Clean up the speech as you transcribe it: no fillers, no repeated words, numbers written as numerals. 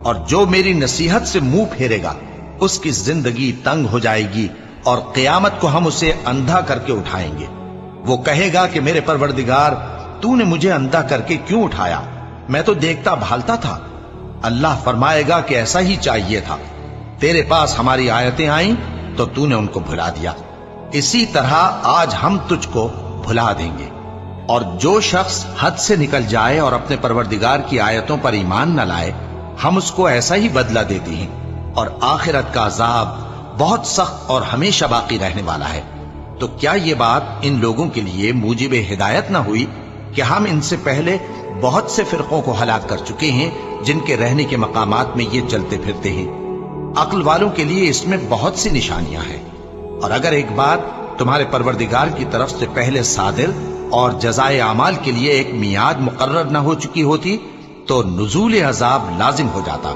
اور جو میری نصیحت سے منہ پھیرے گا اس کی زندگی تنگ ہو جائے گی، اور قیامت کو ہم اسے اندھا کر کے اٹھائیں گے۔ وہ کہے گا کہ میرے پروردگار، تو نے مجھے اندھا کر کے کیوں اٹھایا؟ میں تو دیکھتا بھالتا تھا۔ اللہ فرمائے گا کہ ایسا ہی چاہیے تھا، تیرے پاس ہماری آیتیں آئیں تو تو نے ان کو بھلا دیا، اسی طرح آج ہم تجھ کو بھلا دیں گے۔ اور جو شخص حد سے نکل جائے اور اپنے پروردگار کی آیتوں پر ایمان نہ لائے، ہم اس کو ایسا ہی بدلہ دیتے ہیں، اور آخرت کا عذاب بہت سخت اور ہمیشہ باقی رہنے والا ہے۔ تو کیا یہ بات ان لوگوں کے لیے موجب ہدایت نہ ہوئی کہ ہم ان سے پہلے بہت سے فرقوں کو ہلاک کر چکے ہیں جن کے رہنے کے مقامات میں یہ چلتے پھرتے ہیں؟ عقل والوں کے لیے اس میں بہت سی نشانیاں ہیں۔ اور اگر ایک بات تمہارے پروردگار کی طرف سے پہلے صادر اور جزائے اعمال کے لیے ایک میعاد مقرر نہ ہو چکی ہوتی تو نزول عذاب لازم ہو جاتا۔